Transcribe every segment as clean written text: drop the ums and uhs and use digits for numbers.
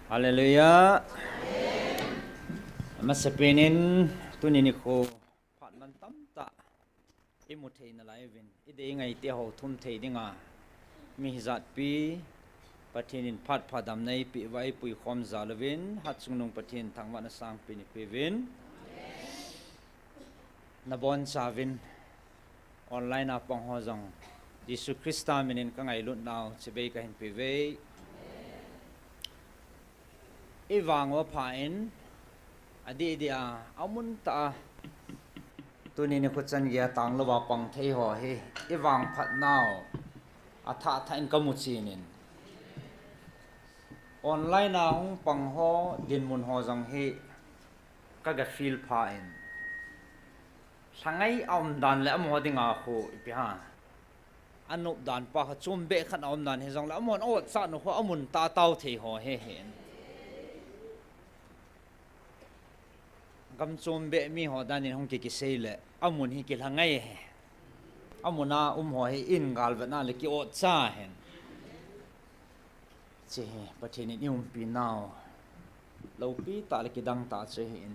Hallelujah. Masapinin tunini ko patman tamta imutay na laivin ide ngay ti ho thumthei dinga mi hizat pi patinin phat phadam nei pi vai pui khom zalwin hatsungnung pathin thangwa na sang pini pivin nabon savin online apong hojong Jisu Krista minin ka ngay lut naw chebei ka hin pivei Ivang wa pain adi dia amun ta tunini khuchan ya tang lo wa pang thei ho he ivang phat naw atha thain kamuchinin online na hong pang ho din mun ho jang he kaga feel pain sangai om dan le am ho dinga khu pi ha anup dan pa chum be khan om dan he jang la amon o cha no ho amun ta tau thei ho he hen gam chom be mi ho danin hong ki sei le amun hi ki hangai he amuna ho hi in gal na le ki o cha hen che pathin ni pi naw lo pi ta le ki dang ta che hin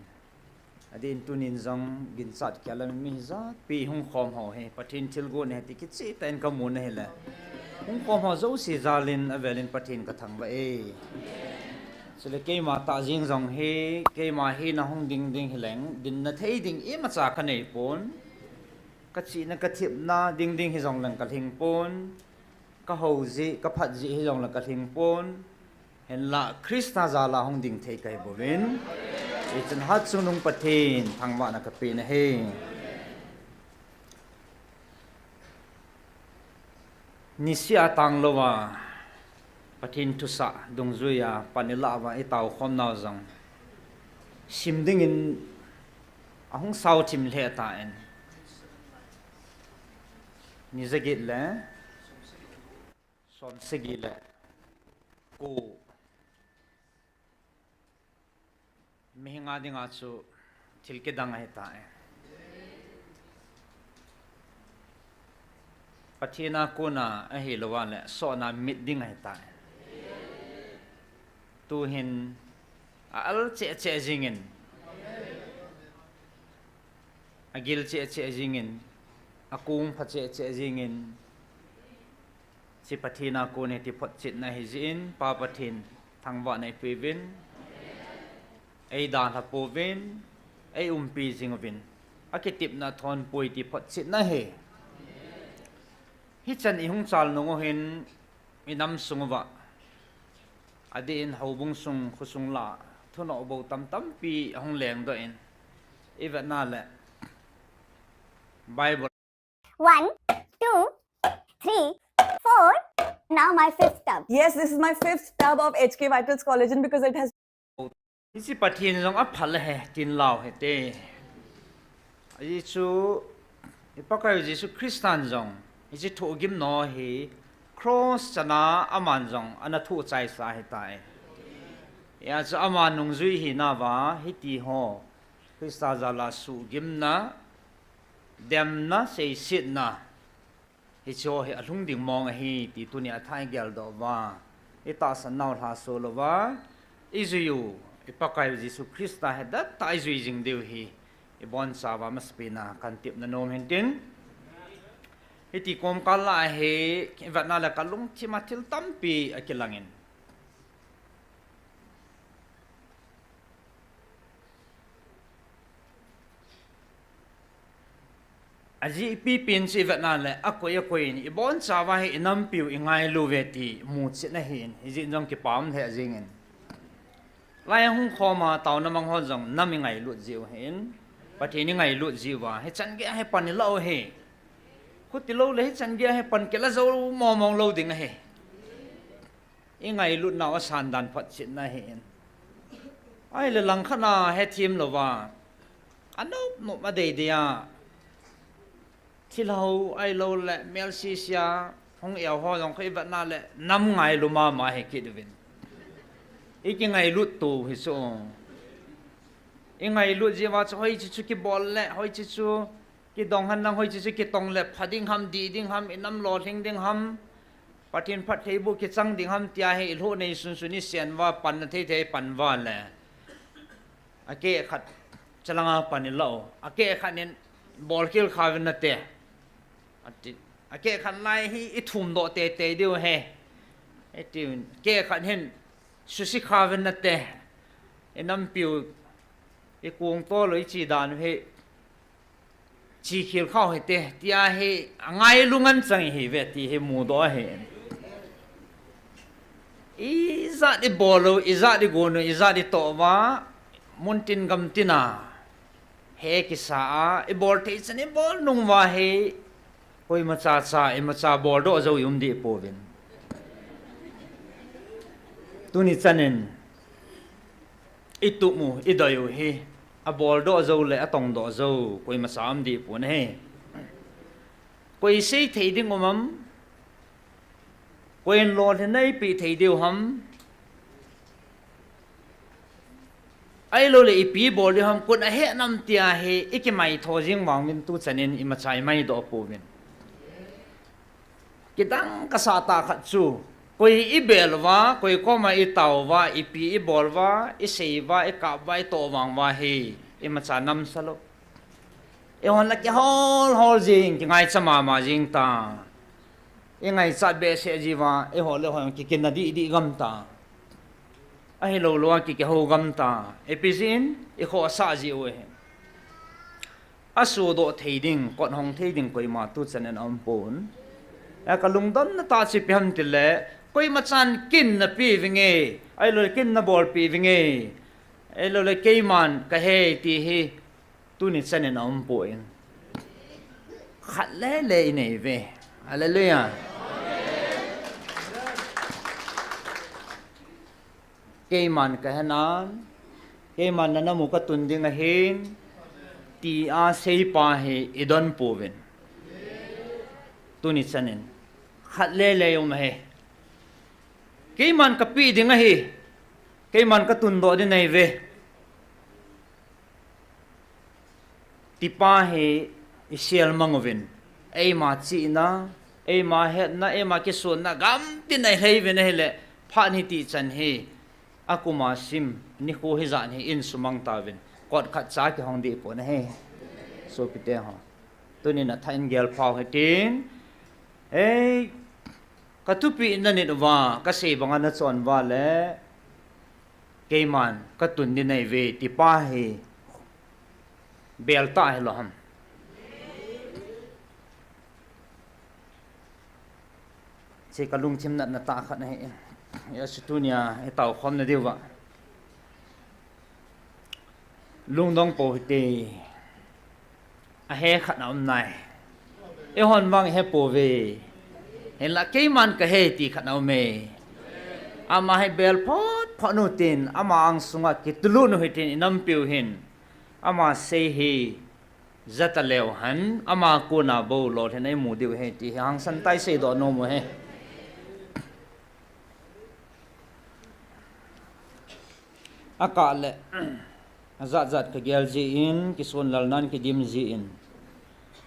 adin tunin jang gin chat kyalam mi za pi hong khom ho he pathin thil go ne ti ki chi ten ka mun he le hong khom ho zo si zalin avelin pathin ka thang ba e sile ke ma ta jing jong he ke ma hi na hong ding ding hileng din na thei ding e ma cha ka nei pon ka chi na ka thip na ding ding hi jong lang ka thing pon ka ho ji ka phat ji hi jong lang ka thing pon hen la krista za la hong ding thei kai bovin e chen hat sunung pathin thangwa na ka pe na he nisia tang lowa pathin thusa dongzuya panila wa itaw khom naw jang simding in ahung sau tim le ta en ni zagit le som segile ko mehinga dinga chu thilke dang ai ta en pathina ko na a hi lowa le so na mit ding ai ta tu hin al che che jingin agil che che jingin akung pha che che jingin si pathina ko ne ti phot chit na hi jin pa pathin thangwa nei pivin ei dan ha povin ei pi jingvin akitip na thon pui ti phot chit na he hi chan i hung chal nongo hin inam sungwa adin haubung sung khusung la thuno bo tam tam pi hong leng do in even na le bible 1 2 3 4 now my fifth tub. Yes, this is my fifth tub of HK Vitals collagen because it has isi pathin jong a phal he tin law he te ai chu ipakai jisu christian jong isi tho gim no hi cross chana aman jong ana thu chai sa he tai ya cha aman nung zui hi na wa hi ti ho krista jala su gim na dem na sei sit na hi cho hi alung ding mong hi ti tu ni a thai gel do wa ita san naw tha so lo wa izu ipakai jisu krista he da tai zui jing deu hi ibon sa wa maspina kan tip na nom hin tin iti kom kala he vatna la kalung chimatil tampi akilangin aji pipin si vatna le akoi ni ibon chawa he inam piu ingai luveti mu china hin iji jong ki pam the jingin lai hung khoma taw na mang ho jong nami ngai lu jiu hin pathini ngai lu jiwa he change he panilo he kutilo le chan dia he pan kela zo mo mong lo ding he ingai lut na asan dan phat chit na he ai le lang khana he thim lo wa ano no ma de dia thilo ai lo le mel si sia hong eo ho jong khoi ba na le nam ngai lu ma he ki devin iki ngai lut tu hi so ingai lut jiwa choi chi chu ki bol le hoi chi chu ki dong han nang hoi chi ki tong le phading ham di ding ham inam lo thing ding ham patin phat thei bu ki chang ding ham tia he ilho nei sun suni sian wa pan na thei thei pan wa le ake khat chalanga pan lo ake khat nen ball kil khawin na te ati ake khat lai hi I thum do te te diu he etin ke khat hen susi khawin na te enam piu e kuang to loi chi dan he chi khil khaw he te tia he angai lungan chang he ve ti he mu do he iza di bolo iza di gono iza di to wa muntin gam tina he ki sa e bol te chani bol nung wa he koi ma cha cha e ma cha bol do zo yum di povin tuni chanen itu mu idayo he a bol do zo le a tong do zo koi ma sam di pun he koi sei thei ding omam quên lo thế này bị thấy điều hâm ai lo lại bị bỏ điều hâm quân hết năm tia he ít cái mày thò riêng vàng mình tu chân nên im chạy mày đó phụ mình cái đăng cái sa ta khát chu quay ít bèl va quay có mà ít tàu va ít bị ít bỏ va ít xây va ít cạp va ít tổ vàng va he im chạy năm salo em hôn là cái hol riêng cái ngày chăm mà riêng ta ngay sát bề sẽ gì và họ lỡ hỏi cái na đi gam ta ai lâu lâu cái hồ gam ta episin họ sa gì vậy asu độ thấy đinh còn hong thấy đinh coi mà tu chân anh ông bốn cái lung đón nó ta chỉ biết til lệ coi mà chan kin na pi về nghe ai lỡ kin na ball pi về nghe ai lỡ cái man cái he ti he tu ni chân anh ông bốn khát lẽ lẽ này về hallelujah cái man cái hanan cái man na mu ka tun ding a hin ti a sei pa he idon povin tuni chanen khat le le yom he cái man ka pi ding a hi cái man ka tun do din nei ve ti pa he isial mangovin ei ma chi na ei ma het na ei ma ki sun na gam tin nei hei ve nei le pha ni ti chan he aku ma sim ni ko hi zan hi in sumang tawin kot khat cha ki hong di po na he so pite ha to ni na thain gel phau he tin ei ka tu pi na ni wa ka se banga na chon wa le ke man ka tun ni nei ve ti pa he bel ta he lo ham che ka lung chim na ta khat na he ya situnia e tàu khom na diwa lung dong po te a he khat na nai e hon wang he po ve hen la ke man ka he ti khat na me ama he bel phot phonu tin ama ang sunga ki tulu no hitin inam piu hin ama se he zata lew han ama ko na bo lo the nai mu diu he ti hang san tai se do no mo he akale azat zat ka gel ji in ki son lal nan ki dim ji in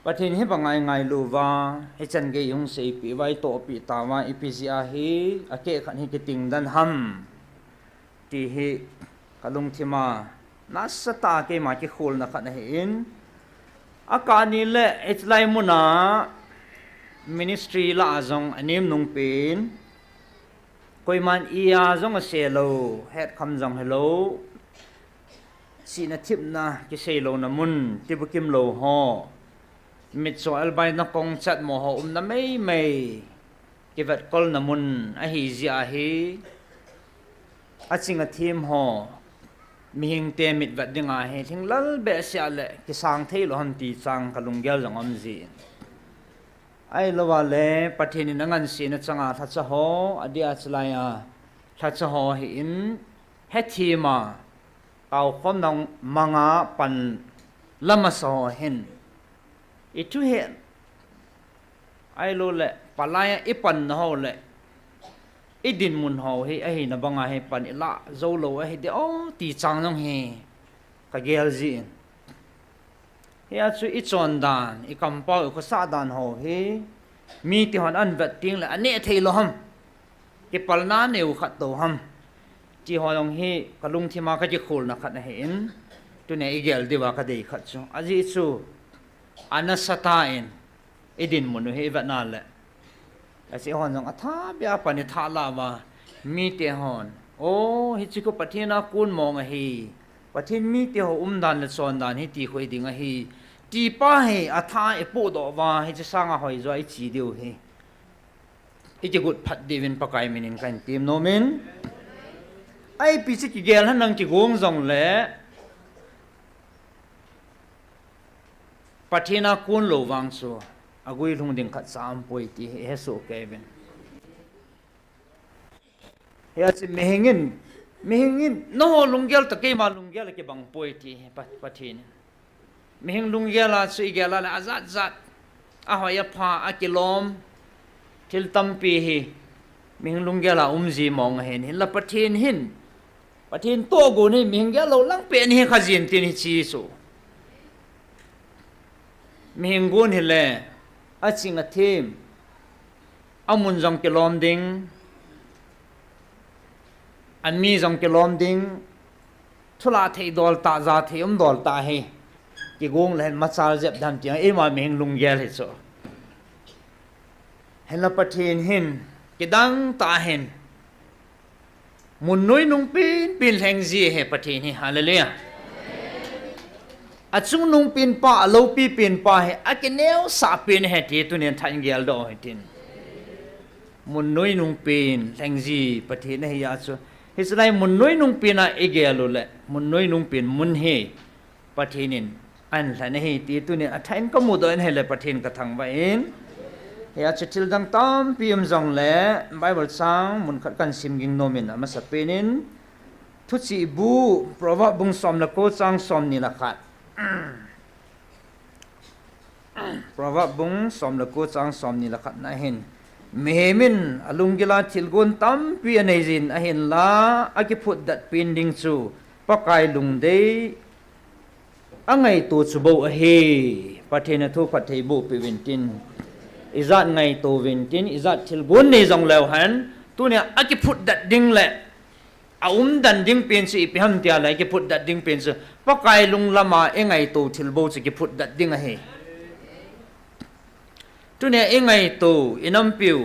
pathin he bangai ngai lu wa he chan ge yung sei pi vai to pi ta wa ipca hi ake khan hi ki ting dan ham ti hi kalung thima nasata ke ma ki khol na khan he in akani le etlai muna ministry la azong anim nung pin koi man ia zong a selo het kham jong hello si na thip na ki selo na mun tibukim lo ho mit so albai na kong chat mo ho na mei ki vat kol na mun a hi zia hi a chinga thim ho mi hing te mit vat dinga he thing lal be sia le ki sang thei lo han ti chang kalung gel jong am ji ai lo wa le pathin in angan si na changa tha cha ho adia chlaya tha cha ho hi in he thima tau khom nong manga pan lama so hen itu he ai lo le palaya ipan na ho le idin mun ho hi ai na banga he pan ila zo lo he de o ti chang nong he ka gel ji he chu I chon dan I kampau ko sa dan ho he mi ti hon an vet ting la ane thei lo ham ke palna neu khat to ham chi hoyong hi kalung thima ka ji khul na khat na hin tu ne igel diwa ka dei khat chu aji chu anasata in idin munu he va na le asi hon jong atha bia pani tha la ma mi te hon o hi chi ko pathina kun mong a hi pathin mi te ho dan le son dan hi ti khoi ding a hi ti pa he atha e po do wa hi chi sanga hoi zo ai chi diu hi i chi gut phat divin pakai minin kan tim no min ai pi chi ki gel han nang chi gong jong le pathina kun lo wang so agui lung ding khat sam poi ti he so kevin ya chi mehingin no lunggel ta ke ma lunggel ke bang poi ti pathin mehing lunggel la su igel la azat zat a hoya pha a kilom til tampi hi mehing lunggel la umji mong hen hin la pathin to go ni mehing gel lo lang pe ni khajin tin hi chi so mehing gun hi le a ching a thim amun jong kilom ding an mi jong kilom ding thula thei dol ta za thei dol ta he ki gong len ma chal jep dam ti e ma mehing lunggel hi so hen la pathin hin ki dang ta hen mun noi nung pin leng ji he pathin hi hallelujah achung nung pin pa lo pi pin pa he akineu sa pin he ti tu nen than gel do he tin mun noi nung pin leng ji pathin he ya chu hislai mun noi nung pin a egelu le mun noi nung pin mun he pathinin an hlan he ti tu ne athain ko mu do en he le pathin ka thang ba in ya chitil dang tam pim jong le bible sang mun khat kan sim ging nomin ama sapenin thu chi bu prova bung som la ko chang som ni la khat prova bung som la ko chang som ni la khat na hin mehemin alunggila thilgun tam pi anei jin a hin la aki phut dat pin ding chu pakai lung dei angai tu chu bo a he pathena thu pathei bu pi vintin izat ngai to vintin izat thilgun nei jong lew han tu ne aki phut dat ding le dan ding pen si pi ham tia lai ki phut dat ding pen se pakai lung lama engai to thilbo chi ki phut dat ding a he tu ne engai to inam piu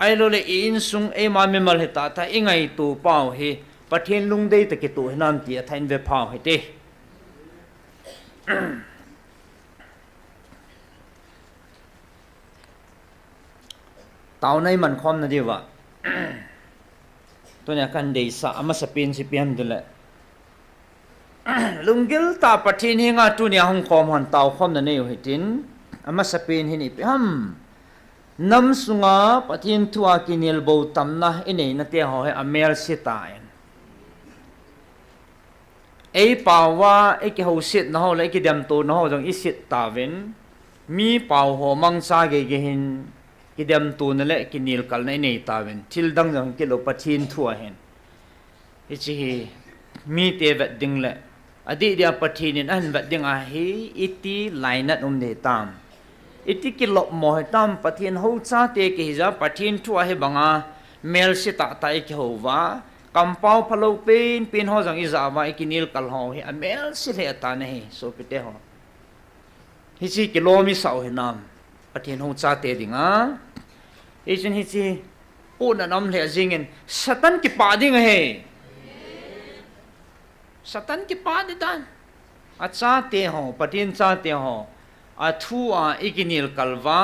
ai lo le in sung e ma me mal heta ta engai to pau he pathen lung dei ta ki to nam ti a thain ve phau he te tau nai man khom na diwa tu ne kan dei sa ama sa pin si pian de le lunggil ta pathin hinga tu ne hong khom han tau khom na ne hi tin ama sapin hini piham nam sunga pathin thua kinil bo tamna inei na te ho he amel sitain ei pawa eki ho sit na ho le ki dem to na ho jong i sit tawen mi paw ho mang sa ge ge hin ki dem to na le kinil kal na nei tawen thil dang jong ki lo pathin thua hen ichi mi te vet ding le adi dia pathinin an vet ding a hi iti lainat de tam iti kilop mo tam pathin ho cha te ki ja pathin thua he banga mel si ta tai ki ho wa kampau phalo pin ho jang iza wa ikinil kal ho he mel si le ta ne so pite ho hi chi kilomi sau he nam pathin ho cha te dinga isin hi chi pu na nam le jingen satan ki pa ding he satan ki pa di dan acha te ho pathin cha te ho athua ikinil kalwa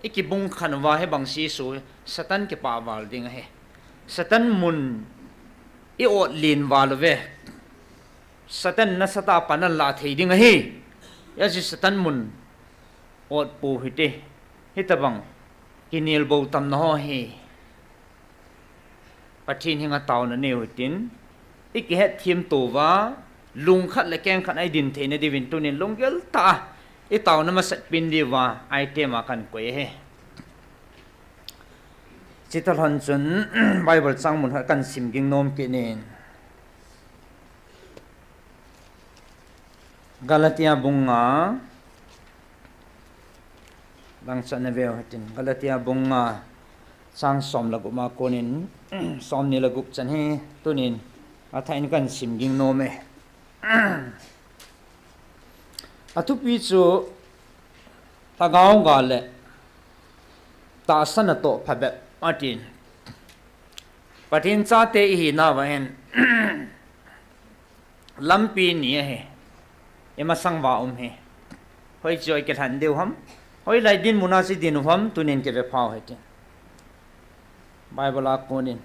ikibung khanwa he bangsi su satan ke pa wal ding he satan mun i ot lin wal ve satan na sata panan la thei ding he ya ji satan mun ot pu hite hitabang kinil bo tam no he pathin hinga taw na ne hutin iki het thim to wa lung khat le keng khat ai din the ne divin tunin lunggel ta i tau na masat pin di wa item akan ko he chital han chun bible sang mun kan sim ging nom ke nen galatia bunga lang sa na ve hatin galatia bunga sang som lagu ma konin som ni lagu chan he tunin athain kan sim ging no me atu pi chu tagaw ga le ta sana to phabe atin patin cha te hi na wa hen lampi ni he ema sangwa he hoi joy ke than deu ham hoi lai din munasi din hom tunin ke ve phao he tin Bible konin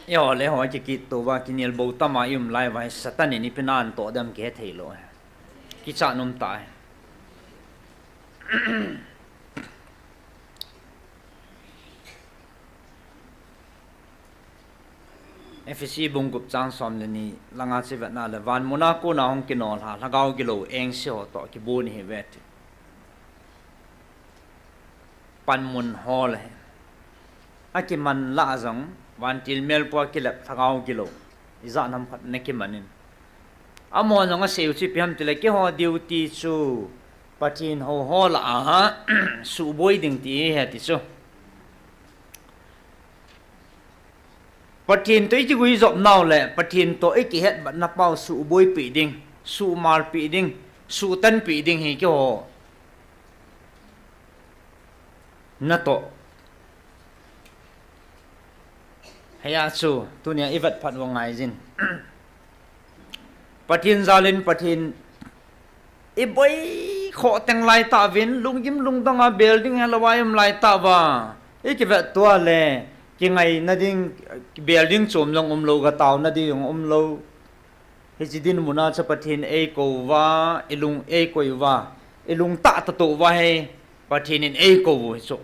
yo le ho ki to wa kinel bo tama yum lai vai satan ni pinan to dam ke thei lo ki cha nom ta FSC bungup chang som le ni langa che vet na le van monaco na hong kinol ha lagaw gilo eng sio to ki bun he vet pan mun hol he aki man la zong van til mel po ki lep thagaw gilo iza nam phat ne ki manin amo nong a seu chi piam tile ki ho duty chu patin ho hol a su boy ding ti he ti chu patin to chi gui zop naw le patin to e ki het ban na pau su boy pi ding su mal pi ding su tan pi ding hi ki ho na to haya chu tunia ivat phat wa ngai jin patin zalin patin e boy kho teng lai ta vin lungim lungdanga building halawayam lai ta wa e ki vet to le ki ngai na ding building chom long lo ga taw na ding lo he jidin muna cha pathin e ko wa ilung e koi wa ilung ta ta to wa he pathin in e ko wo so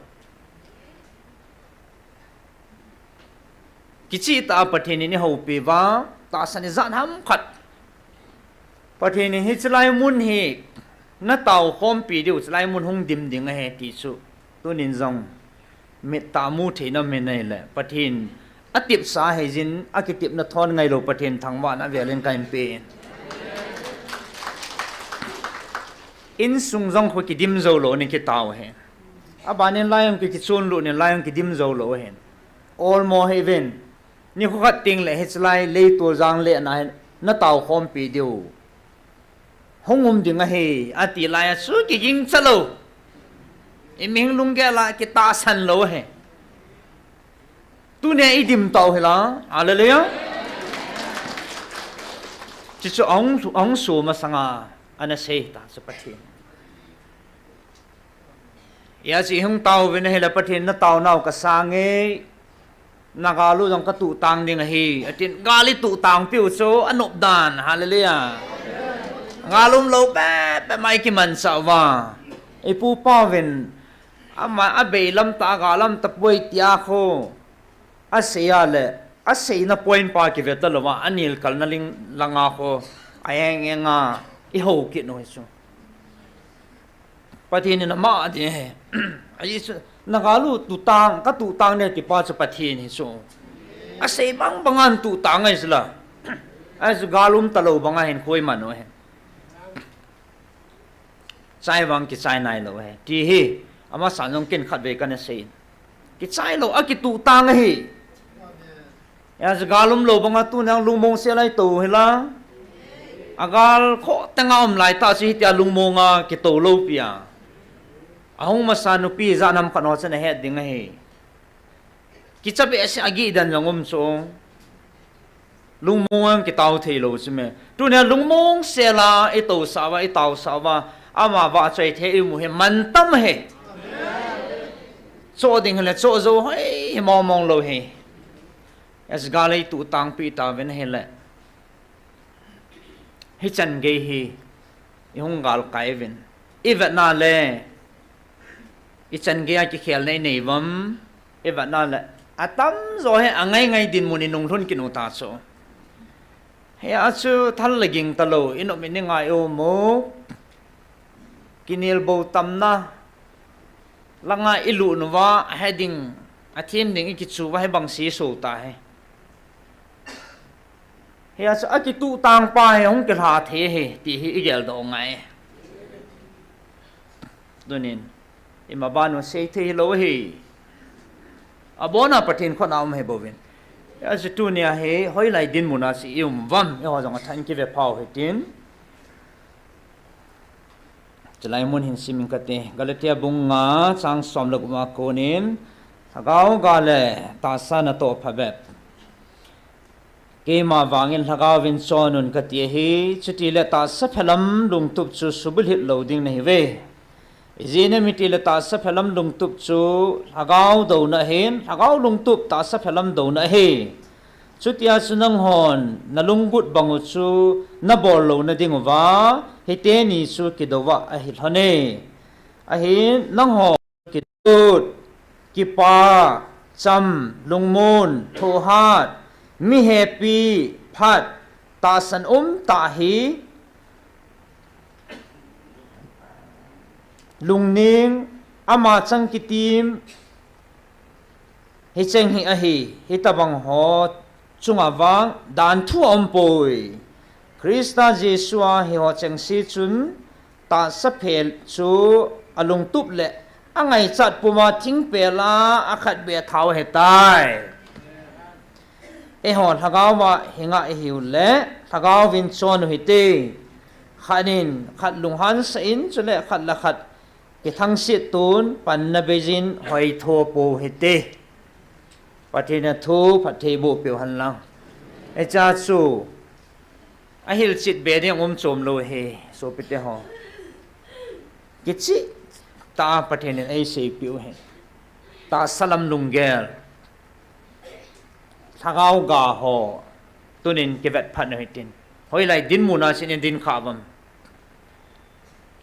kichi ta pathin ni ho pe wa ta san zan ham khat pathin hi chlai mun hi na taw khom pi diu chlai mun hung dim ding he ti su tu nin zong met ta mu the na me nei le pathin atip sa he jin akitip na thon ngai lo pathin thangwa na velen kain pe in sung jong kho ki dim zo lo ni ki taw he abanin layang ki chun lu ni layang ki dim zo lo he all more heaven ni kho khat ting le hechlai le to jang le na taw khom pi diu hongum ding a he ati la su ki jing chalo iming lungge la ki ta san lo he tu ne idim tau he la hallelujah chi chu ong su ma sanga ana se ta su pathin ya chi hung tau ven he la pathin na tau nau ka sange nagalu jong ka tu tang ding hi atin gali tu tang piu so anop dan hallelujah ngalum lo ba mai ki man sa wa e pu pa ven ama abe lam ta ga lam ta poi tia kho asia le asei na point pa ki vetalwa anil kal na ling langa kho ayeng enga I ho ki no so pathin na ma de ai nagalu tu tang ka tu tang ne ki pa cha pathin hi so asei bang bangan tu tang ai sla as galum talo banga hen khoi man no he chai wang ki chai nai lo he ti hi ama sanong ken khat ve kan sei ki chai lo a ki tu tang hi as galum lo banga tu nang lungmong se lai to hela agal kho tangam lai ta si tia lungmonga ki to lo pia ahong masanu pi zanam kano chana he ding he ki chabe ase agi dan langom so lungmong ki taw thei lo chme tu ne lungmong se la e to sawa e taw sawa ama wa chai the mu he man tam he so ding le so zo hei mong lo he as galai tu tang pi ta ven he le hi chan ge hi I hung gal kai ven even na le I chan ge ki khel nei nei vam even na le atam zo he angai ngai din muni nung thun ki nu ta so he achu thal leging talo ino mi ni ngai o mo kinil bo tam na langa ilu nuwa heading athim ding ikichu wa he bang si so ta he he as akitu tang pa he hong ke ha the he ti hi igel do ngai donin imabano sei the lo he abona patin khonam he bovin as tunia he hoi lai din muna si vam e ho jong than ki ve phau he tin chalai mun hin simin kate galatia bunga chang som lok ma konin thagau gale ta sana to phabet ke ma wangin thagau vin sonun kati hi chuti le ta sa phelam lung tup chu subul hit loading nei ve izine miti le ta sa phelam lung tup chu thagau do na hen thagau lung tup ta sa phelam do na he chutia sunang hon nalunggut bangu chu na bol lo na dingwa hite ni su kidowa a hil hone a hin nang ho kidut kipa cham lungmun thohat mi happy phat ta san ta hi lungning ama chang kitim hi cheng hi a hi tabang ho chunga wang dan thu poi Krista Jesua hi ho cheng si chun ta sa phel chu alung tup le angai chat puma thing pela akhat be thau he tai e hon thagaw wa hinga e hiu le thagaw vin chon hi te khanin khat lung han sa in chule khat la khat ke thang si tun pan na bejin hoi tho po hi te pathina thu pathe bo pe han lang e cha chu a hil chit be ding chom lo he so pite ho kichi ta pathina ai sei piu he ta salam lungel thagaw ga ho tunin kevet phan hi tin hoi lai din muna sin din khavam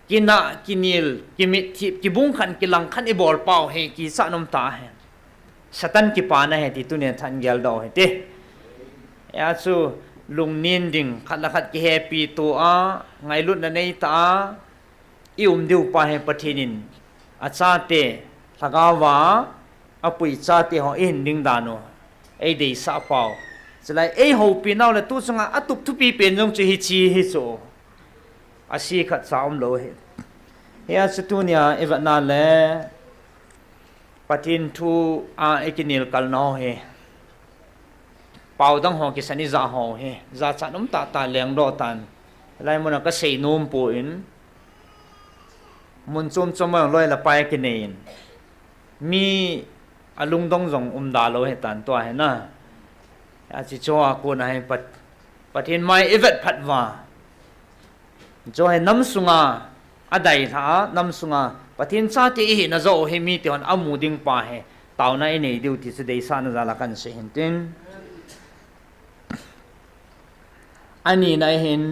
kina kinil kimit thip kibung khan kilang khan e bol pau he ki sa nom ta he satan ki pa na he ti tunen than gel do he te ya chu lung nin ding khat la khat ki happy to a ngai lut na nei ta i diu pa he pathinin a cha te thagawa apui cha te ho in ding dano ei dei sa pau chlai ei ho pi naw le tu chunga atup thu pi pen jong chi hi chi hi so asi khat saum lo he ya chutunia evana le patin thu a ekinil kal no he pau dang ho ki sani za ho he za chanum ta ta leng do tan lai mona ka sei nom po in mun chum chomang loi la pai ki nein mi alung dong jong da lo he tan to he na a chi cho a ko na he patin mai evet phatwa jo he nam sunga adai tha nam sunga patin cha te hi na zo he mi te on amu ding pa he taw na nei diu ti se dei sa na za la kan se hin tin ani na hin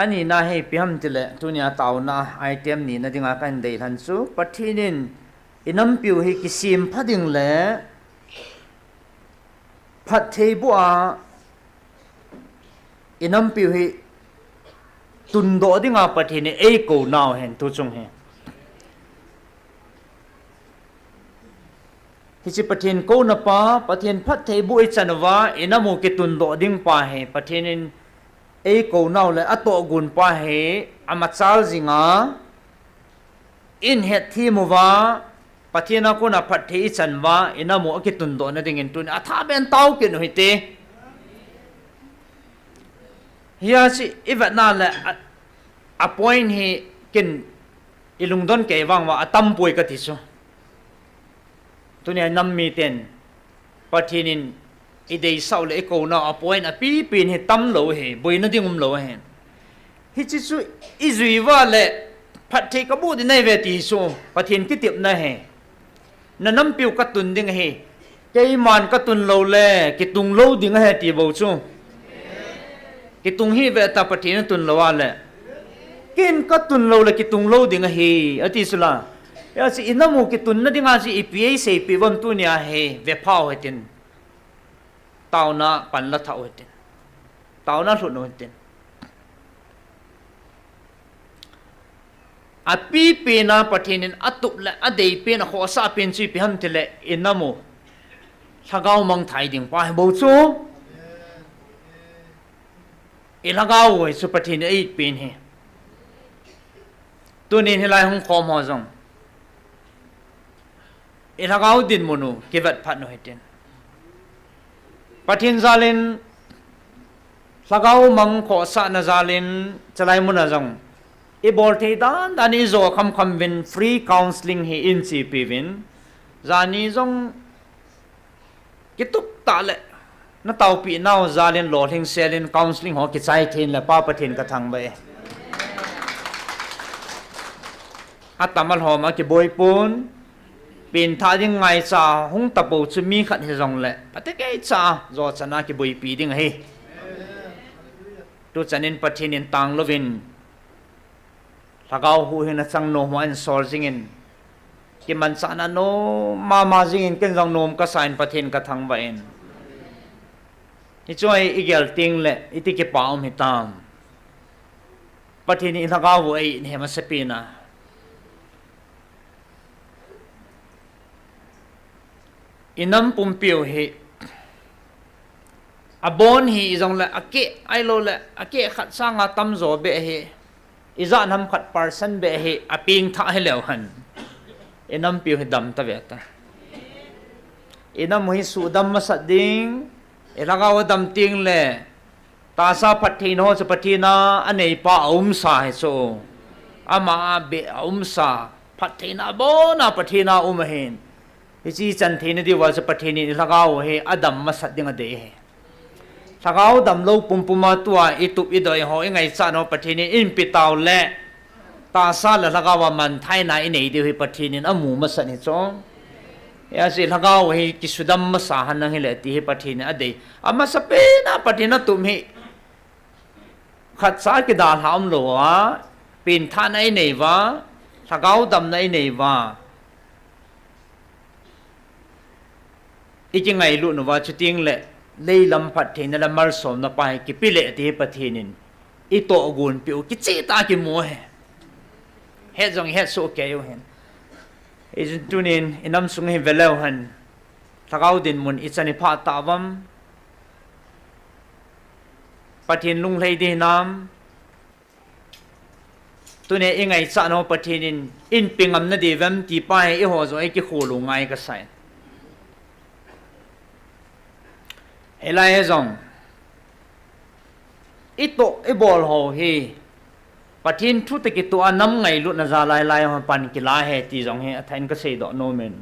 ani na he piam tile tunia taw na item ni na dinga kan dei than chu pathinin inam piu hi kisim phading le phat thei bu a inam piu hi tun do dinga pathini ei ko naw hen tu chung he hi chi pathin ko na pa pathin phat thei bu i chanwa inamu ke tun do ding pa he pathinin ei ko naw le ato gun pa he amachal jinga in het thi muwa pathina ko na phat thei chanwa inamu ke tun do na ding in tun atha ben taw ke no hite hiya si ivana le a point he kin ilungdon ke wang wa atam poi ka tisu tunia nam mi ten pathinin idei sau le ko na a point a pi pin he tam lo he boina dingum lo he hi chi chu izui wa le phat thei ka bu di nei ve ti so pathin ki tip na he na nam piu ka tun ding he kei man ka tun lo le ki tung lo ding he ti bo chu ki tung hi ve ta pathin tun lo wa le kin ka tun lo le ki tung lo ding he ati sula ya si inamu ki tun na dinga si ipa sei pi bom tu nia he ve phao he tin tàu na pan la thau tin tàu na thut no tin a pi na pathinin atup la adei pe na khosa pen chi pi ham tile inamu thagau mang thai ding pa bo chu ilagau oi su pathin ei pin he tunin hilai hung khom ho jong ilagau din munu kivat phat no hetin pathin zalin lagau mang khosa na zalin chalai muna jong ibol thei dan dani zo kham win free counseling hi in chi pivin zani jong kitup ta le na tau pi nau zalin lo thing selin counseling ho ki chai thin la pa pathin ka thang bai atamal ho ma ki boy pun pin tha ding ngai cha hung tapo chu mi khat he jong le pate ke cha zo chana ki boy pi ding he tu chanin pathin in tang lovin lagau hu hina chang no mo an sol jingin ki man sa na no mama jingin ken jong nom ka sain pathin ka thang ba en i choi igel ting le iti ki paum hitam pathin i lagau ei ne ma sepina inam pumpiu hi abon hi jong la ake ai lo la ake khat sanga tam zo be hi iza nam khat person be hi aping tha heleu han inam piu hi dam ta veta inam hi su dam ma sading ilagaw dam ting le ta sa pathin ho sa pathina anei pa sa he so ama be sa pathina bona pathina hin ichi chan thina di wal sa pathini ilagaw he adam ma sading ade he thagau dam lo pumpuma tua itup idoi ho ngai cha no pathini in pitaw le ta sa la lagawa man thaina inei di hi pathinin amu ma sa ni chong ya si lagaw hi kisudam ma sa han nang hele ti hi pathin ade ama sa pe na pathina tum hi khat sa ki dal ham lo wa pin tha nai nei wa thagau dam nai nei wa iki ngai lu no wa chuting le lei lam phat thein la mar som na pai ki pile ti pathinin i to gun piu ki chi ta ki mo he jong he so ke yo hen e jun tunin inam sung hi velau han thagau din mun i chani pha ta wam pathin lung lei di nam tune ingai cha no pathinin in pingam na di vam ti pai i ho zo e ki khulu ngai ka sai elai zong ito ibol ho hi pathin thu te ki to anam ngai lu na za lai ho pan ki la he ti jong he athain ka sei do no men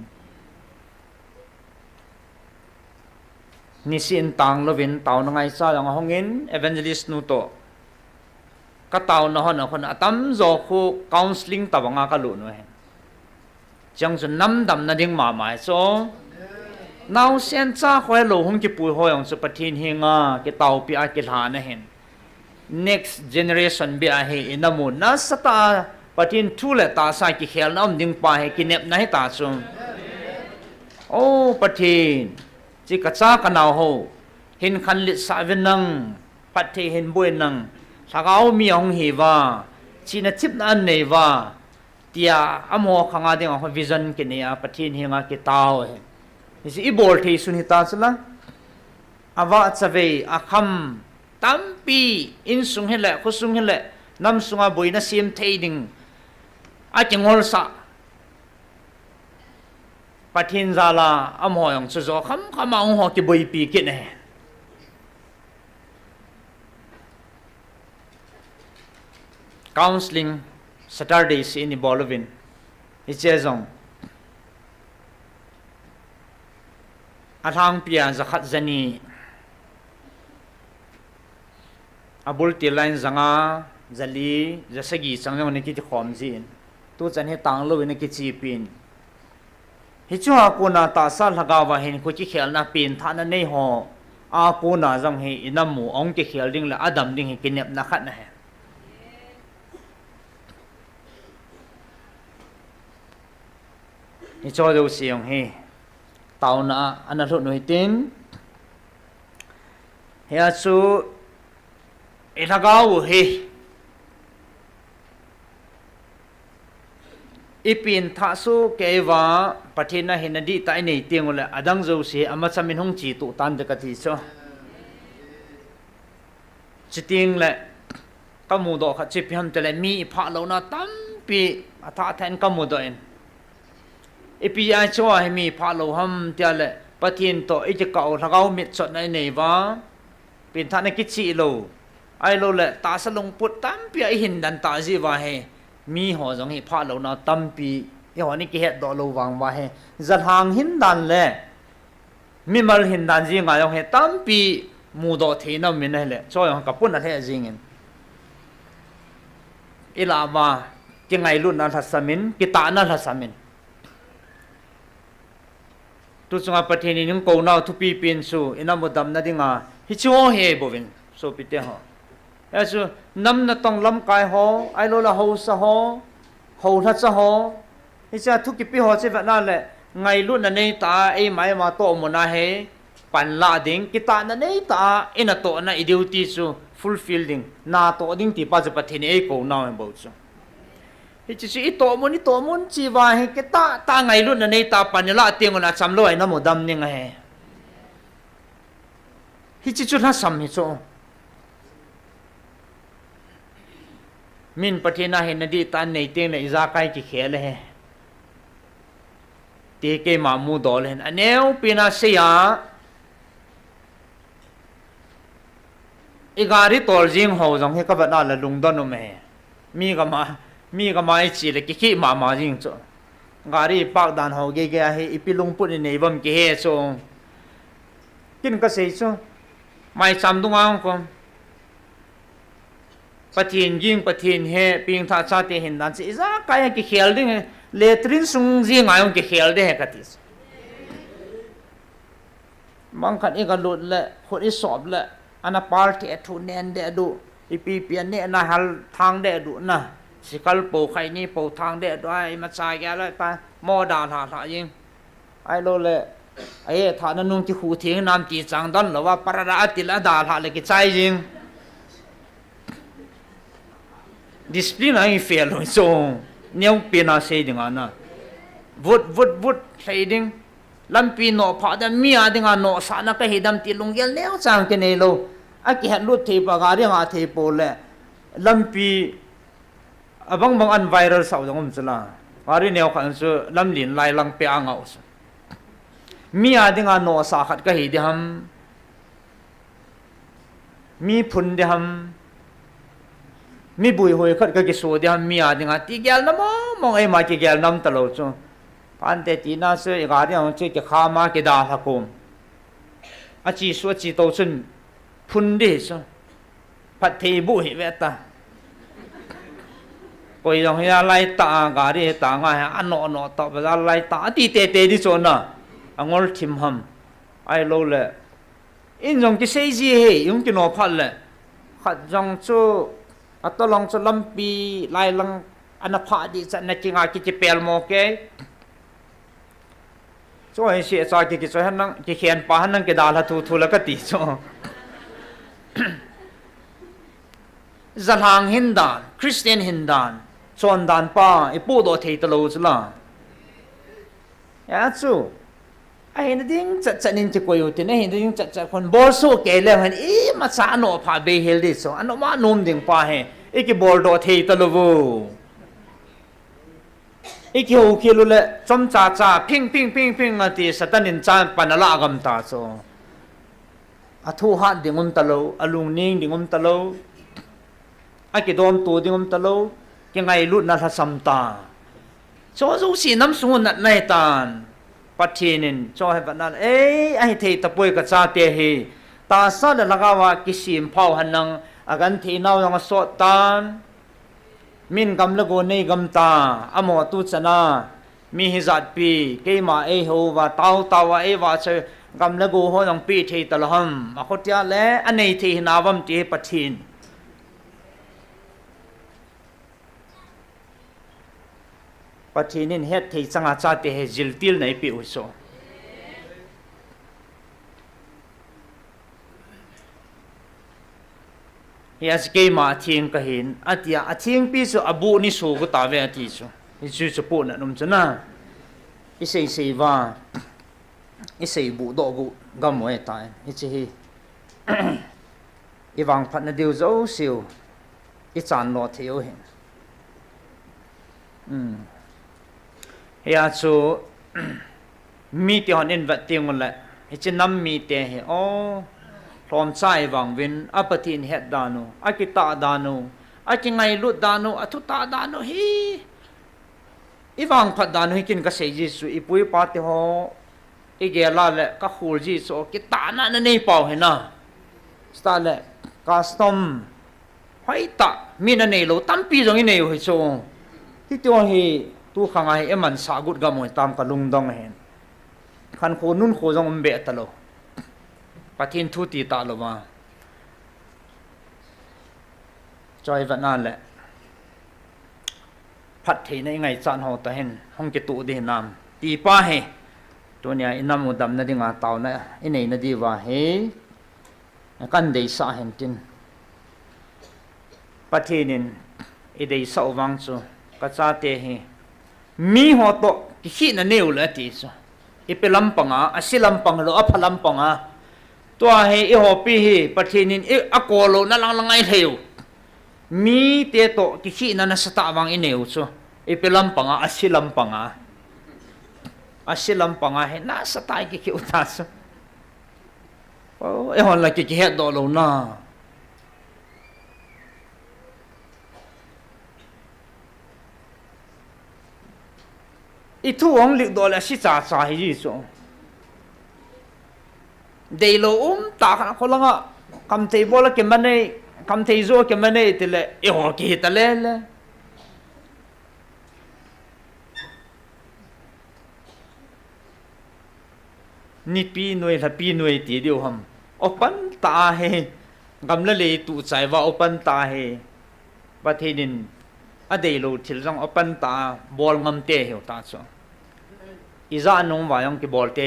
ni sin tang lovin taw na ngai cha jong hongin evangelist nu to ka taw na ho na khon atam zo khu counseling tawanga ka lu no he chang chu nam dam na ding ma mai so now sen cha khoi lo hung ki pu hoyong su pathin hinga ki taw pi a ki la na hen next generation bi a he inamu na sata pathin thu le ta sa ki khel nam ding pa he ki nep na he ta chu oh pathin chi ka cha ka naw ho hin khan lit sa venang pathi hin boi nang sagau mi ong hi wa chi na chip na an nei wa tia amo khanga ding ho vision ki ne a pathin hinga ki taw he isi ibol thei sunita chula awa chave akham tampi in sung hele khusung hele nam sunga boina sim theiding a chengol sa pathin zala amoyong chu zo kham khamaung ho ki boi pi ki ne counseling Saturdays in Bolovin ichezong athang pia zakhat zani abul ti line zanga zali jasagi changjong ni ki khom jin tu chan he tang lo ni ki chi pin hi chu a ko na ta sa lagawa hin ko ki khel na pin tha na nei ho a ko na jang he inamu ong ki khel ding la adam ding he kinep na khat na he ni cho do siong he taw na ana thot noi tin ya su ilagaw he ipin tha su kewa pathina hinadi ta nei tiangule adang zo si ama chamin hong chi tu tan de ka thi so chiting le kamu do kha chi pham tele mi pha lo na tam pi atha than kamu do en ipi ai cho he mi pha lo ham tia le pathin to i je kau lagaw mit chot nai nei wa pin tha na ki chi lo ai lo le ta sa long put tam pi ai hin dan ta ji wa he mi ho jong hi pha lo na tam pi yo ni ki het do lo wang wa he zat hang hin dan le mi mal hin dan ji nga yong he tam pi mu do the na min le cho yong ka pun na the jing en ila ma ki ngai lu na la samin ki ta na la samin tu chunga pathini ning ko naw thu pi pin su ina modam na dinga hi chu he bovin so pi te ho ya su nam na tong lam kai ho ai lo la ho sa ho tha cha ho hi cha thu ki pi ho che va na le ngai lu na nei ta ai mai ma to mo na he pan la ding ki ta na nei ta ina to na i duty su fulfilling na to ding ti pa je pathini ai ko naw en bo chu hi chi chi to mon chi wa he ke ta ngai lu na nei ta pan la tiang na cham lo ai na mo dam ni nga he hi chi chu na sam hi cho min pathina he nadi tan nei teng nei za kai ki khele he te ke ma mu dol hen aneu pina se ya igari tol jing ho jong he ka ba na la lung don no me mi ga ma chi le ki ma jing cho gari pak dan ho ge he ipilung put nei bam ki he so kin ka sei cho mai cham dung ang ko pathin jing pathin he ping tha cha te hin dan si za kai ki khel ding le trin sung ji ngai ki khel de he ka tis mang khat e ga lut le khot i sob le ana party thu nen de du ipi pian ne na hal thang de du na sikal po khai ni po thang de du ai ma cha ga la ta mo da tha jing ai lo le ai tha na nung ti khu thing nam ti chang dan lo wa parara atila da tha le ki chai jing discipline ai fail lo so neu pina se ding ana vut trading lampi no pha da mia ding no sa na ka hidam ti lunggel neu chang ke nei lo a ki han lut the pa ga ri nga the po le lampi abang bang an viral sau dong chula ari neu khan su lam lin lai lang pe anga us mia ding no sa khat ka hi di ham mi phun di ham mi bui hoi khat ka ki so di ham mia ding ti gel na mo ai ma ki gel nam ta lo chu pan te ti na se ga ri ang che ki kha ma ki da ha ko a chi so chi to chun phun de so phat the bu hi ve ta koi dong ya lai ta ga ri ta nga ha ano no to ba lai ta ti te di so na angol thim ham ai lo le in jong ki sei ji he yung ki no phat le khat jong chu atolong chu lampi lai lang ana pha di cha na ki nga ki chi pel mo ke cho ai se cha ki cho han nang ki khen pa han nang ki dal ha thu la ka ti cho zalhang hindan Christian hindan chon dan pa ipu do thei ta lo chla ya chu ai na ding chat nin chi koyu tin ai ding chat kon bol so ke le han i ma cha no pha be hel di so ano ma nom ding pa he e ki bol do thei ta lo wo e ki ho ki lu le chom cha ping ati satanin cha panala gam ta so athu ha dingum ta lo alung ning dingum ta lo a ki dom tu dingum ta lo ki ngai lut na tha sam ta so si nam su na nai tan pathinin cho he banan ai thei ta poi ka cha te hi ta sa la lagawa kisim phau hanang agan thi naw yang so tan min gam la go nei gam ta amo tu chana mi hi zat pi ke ma e ho wa taw wa e wa che gam la go ho nang pi thei ta la ham a khotia le anei thi na wam ti pathin pathinin het thei changa cha te he ziltil nei pi uso hi aske ma thieng ka hin atia athieng pi chu abu ni su ko ta ve ati chu hi chu pu na num chana isei sei wa isei bu do gu gam we ta hi chi hi iwang phat na diu zo siu i chan lo theo hin ya chu mi ti hon in vat tiang la hi chi nam mi te he o rom chai wang win apatin het danu akita danu akingai lut danu athuta danu hi iwang phat danu hi kin ka sei ji su ipui pa te ho igela le ka khul ji so ki ta na nei pau he na sta le custom hoi ta mi na nei lo tam pi jong i nei ho so ti to hi tu khanga hi eman sa gut ga moi tam ka lung dong hen khan kho nun kho jong be ta lo pathin thu ti ta lo ma choi va na le phat the nei ngai chan ho ta hen hong ke tu de nam ti pa he to nya inam udam na dinga taw na inei na di wa he kan dei sa hen tin pathinin idei sa wang chu ka cha te he mi ho to ki hi na neu la ti so ipelam panga asilam pang lo aphalam panga to he I ho pi hi pathinin I akolo na lang langai theu mi te to ki hi na na sata wang ineu so ipelam panga asilam panga he na satai ki utas oh hon la ki het do lo na itu ong lik do la si cha cha hi so dei lo ta kha ko langa kam thei bola ke mane kam thei zo ke mane tele e ho ki tale le ni pi noi la pi noi ti dio ham opan ta he gam la le tu chai wa opan ta he pathinin adei lo thil jong opan ta bol ngam te he ta so iza nong wa yong ki bol te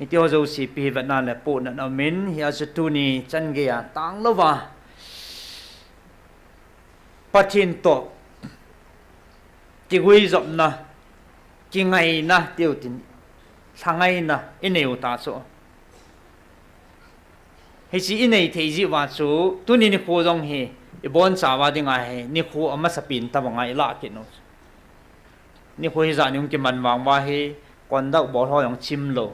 itio zo si pi va na le po na na min hi a tu ni chan ge ya tang lo wa pathin to ti gui zop na ki ngai na tiêu tin sangai na ineu ta so he si inei thei ji wa chu tu ni ni kho jong he I bon cha wa dinga he ni kho ama sapin ta bangai la ki no ni kho hi za ni ki man wang wa he kon da bo ho yong chim lo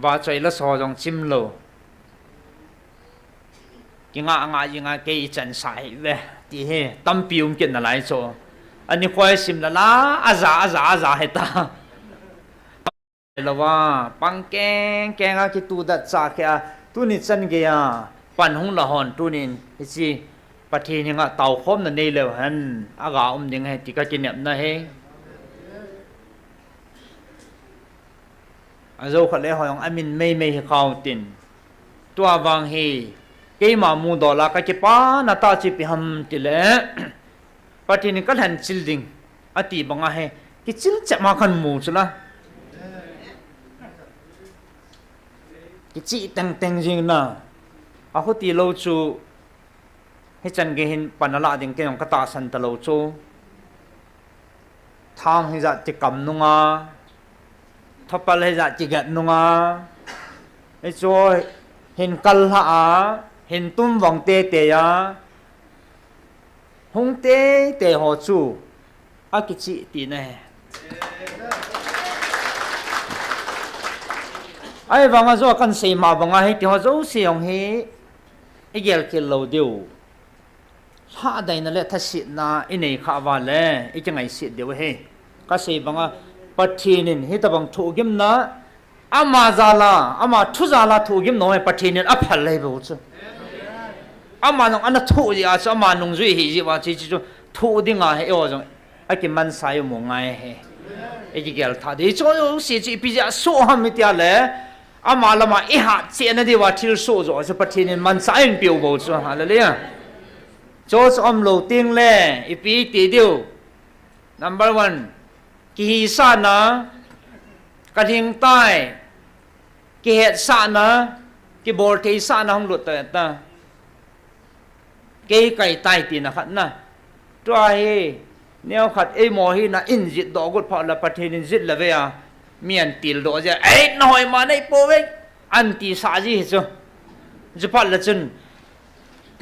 wa chai la so jong chim lo ki nga yi nga ke I chan sai le ti he tam pium ken na lai so ani khoi sim la la aza he ta lawa pang keng kenga ki tu da cha kya tu ni chan ge ya pan hung la hon tu nin chi pathi ni nga taw khom na nei le han aga ding he ti ka ki nep na he azo khale hoyong amin mei he khaw tin tua wang he ke ma mu do la ka ki pa na ta chi pi ham ti le pathi ni kal han chil ding ati banga he ki chil cha ma khan mu chula ki chi teng jing na a ho ti lo chu he chan ge hin panala ding ke ong ka ta san ta lo chu thang hi za ti kam nunga thopal he za ti gat nunga e choi hin kal ha a hin tum wang te ya hung te ho chu a ki chi ti ne ai wanga zo kan sei ma banga he ti ho zo si ong he igel ke lo deu ha dai na le tha si na inei kha wa le I ke ngai si deu he ka sei banga pathinin he ta bang thu gim na ama zala ama thu zala thu gim no he pathinin a phal le bo chu ama nong ana thu ya cha ama nong zui hi ji wa chi chu thu dinga he o jong a ki man sai mo ngai he e ki gel tha de cho si chi pi ja so ha mi tia le ama lama I ha che na de wa thil so zo so pathinin man sai in piu bo chu hallelujah cho om lo ting le I pi ti diu number 1 ki hi sa na cái hình tai cái hệ sa na cái bồ thì sa na không lụt tới ta cái tai tiền là khát na trai nếu khát ấy mò hi na in dịch đó gột phật là phát hiện dịch là về à miền tiền đó giờ ấy nói mà này po vậy anti sa gì hết chứ chứ phật là chân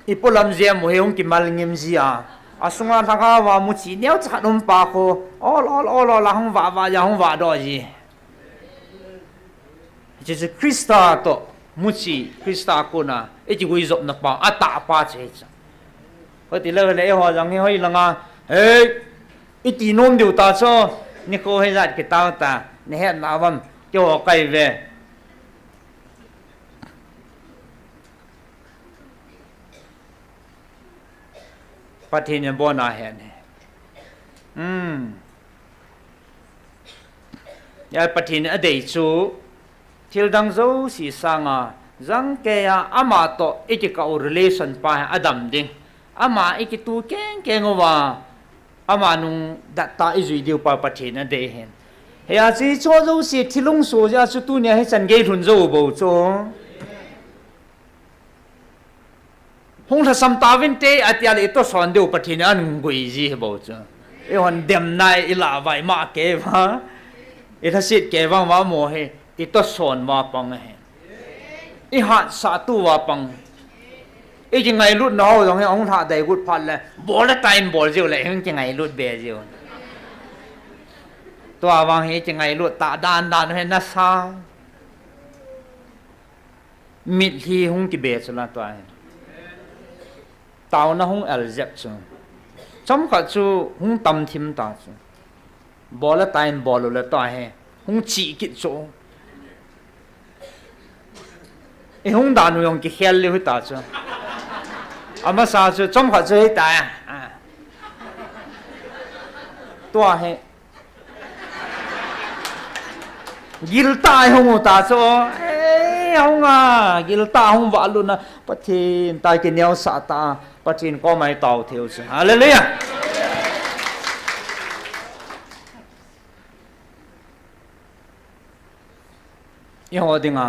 ipo lam zia mo he ong ki mal ngem zia asunga thaka wa mu chi neu cha dum pa ko all la hong wa ya hong wa do ji Jesus Christa to mu chi Christa ko na e ji gui zop na pa ata pa che cha ko ti le le ho jang he hoi langa e iti nom diu ta cho ni ko he zat ki ta ta ne he na wam cho kai ve phát hiện nhân bộ na hẹn ya phát hiện ở đây chú thiếu đăng dấu si sang à rằng cái ama to ít cái relation pa Adam ding ama ít cái tu keng wa ama nung data izui điều pa phát hiện ở đây hẹn ya chỉ cho dấu si thilung số ya chú tu nia hay chân gây thun dấu bộ cho hong tha sam ta vin te atia le to son deu pathin an gui ji bo cha e hon dem nai ila vai ma ke wa e tha sit ke wa mo he i to son wa pang he i ha sa tu wa pang e ji ngai lut no dong he ong tha dai gut phat le bol la time bol jiu le heng ji ngai lut be jiu to wang he ji ngai lut ta dan he na sa mit hi hung ki be chla to tao na hung alzep chu chom kha chu hung tam thim ta chu bol la time bol la ta he hung chi ki chu e hung da nu yong ki khel le hu ta chu ama sa chu chom kha chu he ta to he gil tai hung ta chu hung gil ta hung wa lu na pathin tai ki neo sa ta pathin ko mai tau thiu chu hallelujah yo dinga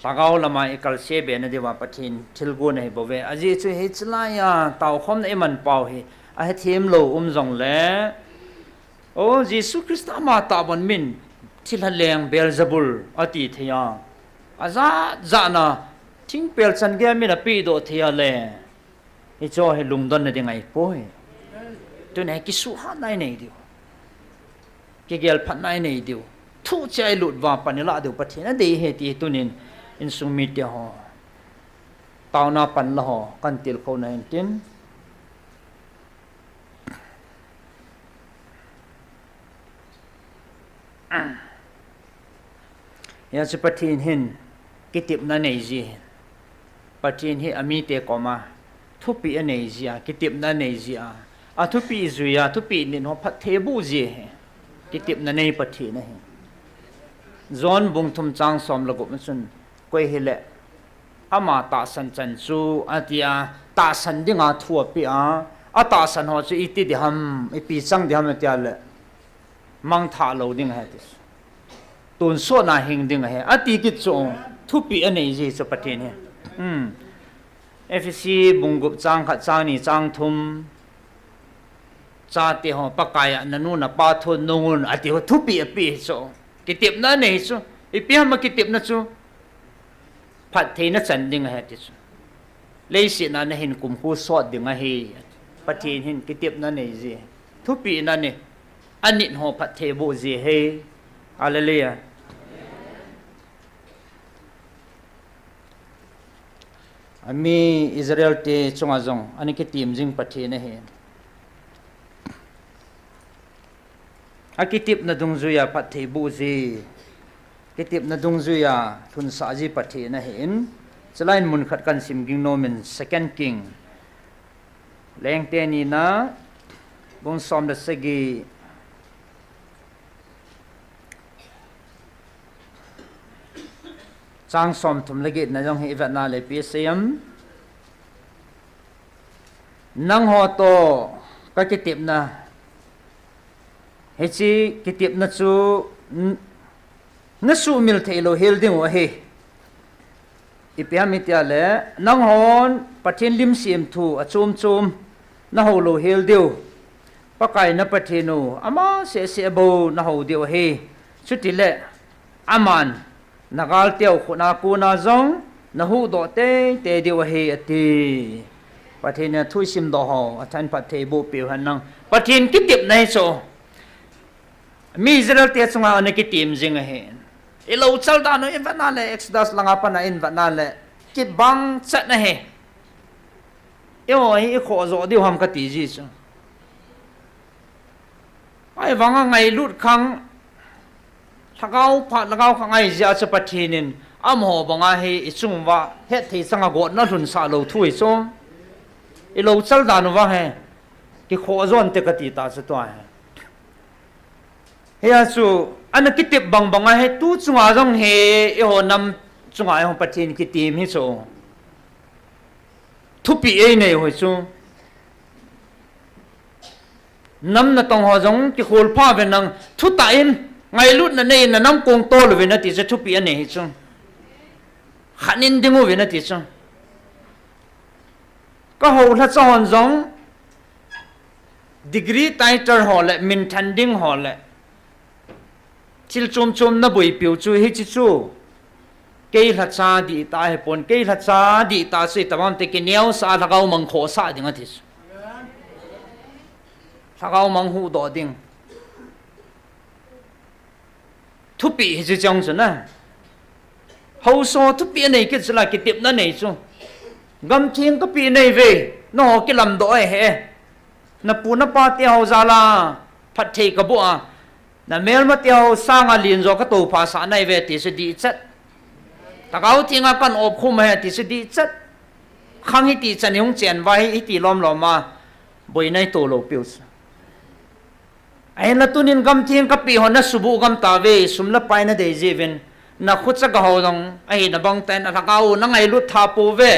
tagaw lama ikal se be na dewa pathin thilgo nei bove aji chu he chla ya tau khom na eman pau he a he them lo jong le o Jesus Christ ma ta bon min thilhaleng Beelzebul ati thia aza zana thing pel chan ge mi na pi do thia le i cho he lungdon na dingai po he tu ne ki su ha nai nei dio ki gel phat nai nei dio thu chai lut wa panila dio pathina de he ti tunin in sumi te ho taw na pan la ho kan til ko na tin ya se pathin hin kitip na nei ji pathin hi ami te koma thupi a nei ji a kitip na nei ji a thupi zuya thupi nin ho phat the bu ji kitip na nei pathi na hi zon bung thum chang som lagu machun koi hele ama ta san chan chu atia ta san dinga thua pi a ta san ho chu iti di ham ipi chang di ham tia le mang tha lo ding ha tis tun so na hing ding he ati ki chu thupi anei ji chu pathin he fc bungup chang kha chang ni chang thum cha te ho pakaya nanu na pa thon nungun ati ho thupi api chu kitip na nei chu ipi ham kitip na chu phat the na chan ding he ti chu leisi na na hin kum pu so ding a he pathin hin kitip na nei ji thupi na ne anit ho phat the bo ji he hallelujah ami Israel te chunga jong ani ke tim jing pathe na he akitip na dung zuya pathe bu ji kitip na dung zuya thun sa ji pathe na he in chalain mun khat kan sim ging no men second king leng te ni na bong som da segi chang som thum lagi na jong hi vat na le psm nang ho to ka kitip na he chi kitip na chu na su mil thelo hel ding wa he ipiam itia le nang hon pathin lim sim thu achum chum na ho lo hel deu pakai na pathinu ama se bo na ho deu he chuti le aman nagal teu khuna ku na zong na hu do te deu he ati pathin thu sim do ho athan pathe bo pe han nang pathin ki tip nai so mi Israel te chunga ne ki tim jing a he ilo chal da no in va le exodus langa pa na in va na le ki bang chat na he yo hi kho zo di ham ka ti ji chu ai wanga ngai lut khang thagau pha lagau khang ai ja cha pathinin am ho banga he ichung wa he thei sanga go na hlun sa lo thui so ilo chal da no wa he ki kho zon te ka ti ta cha to he he chu ana ki tip bang banga he tu chunga jong he e ho nam chunga ho pathin ki tim hi so thu pi e nei ho chu nam na tong ho jong ki khol pha ve nang thu ta in ngai lut na nei na nam kong to lo ve na ti che thu pi ane hi chu khanin dingu ve na ti chu ka ho la chon jong degree title ho le min than ding ho le chil chum na boi piu chu hi chi chu ke la cha di ta he pon ke la cha di ta se tamam te ke neo sa la gau mang kho sa ding athis sa gau mang hu do ding thu pi hi chi chang chu na ho so thu pi nei ke chla ke tip na nei chu gam thing ka pi nei ve no ke lam do he na pu na pa te ho za la phat thei ka bo a na mel ma tiao sanga lin zo ka to pha sa nai ve ti se di chat ta gau tinga kan op khum he ti se di chat khang hi ti chan yong chen vai hi ti lom ma boi nai to lo piu ai na tunin gam thing ka pi hon na subu gam ta ve sum la pai na de jeven na khut cha ga ho dong ai na bang ten na gau na ngai lu tha pu ve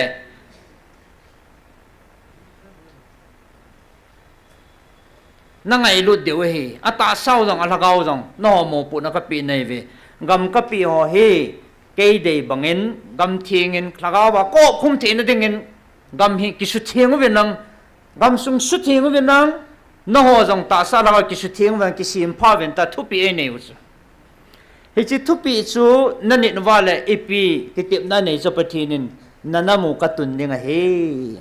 na ngai lut deu he ata sau dong ala gau dong no mo pu na ka pi nei ve gam ka pi ho he ke de bangin gam thing in thlagaw ba ko khum the na ding in gam hi ki su thing ve nang gam sung su thing ve nang no ho dong ta sa la ki su thing wa ki sim pha ven ta thu pi e nei u he chi thu pi chu na ni wa le ipi ki tip na nei zo pathinin na na mu ka tun ding a he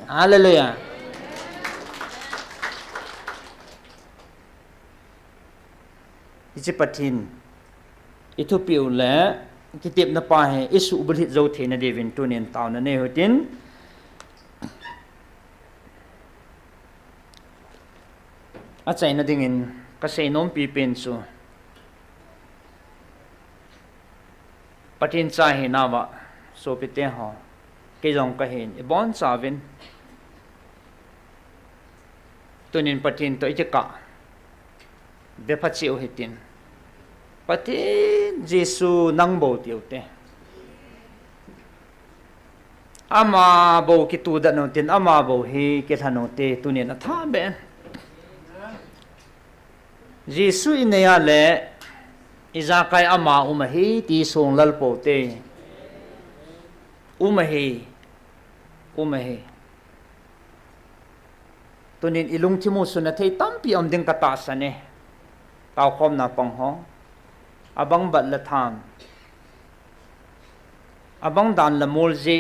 hallelujah ichi pathin ithu piu le kitip na pa he isu ublit zo the na devin tunin taw na ne hotin a chai na dingin ka sei nom pi pen chu pathin cha he na wa so pe te ho ke jong ka hen e bon cha vin tunin pathin to ichi ka be phachiu hitin patin Jesu nang bo tiu te ama bo ki tu da no tin ama bo hi ke thano te tunin a tha be Jesu ineya le izakai ama umahi ti song lal po te umahi tunin ilung thimu suna thei tampi om ding kata sane tao khom na pang ho abang bat la tham abang dan la mol je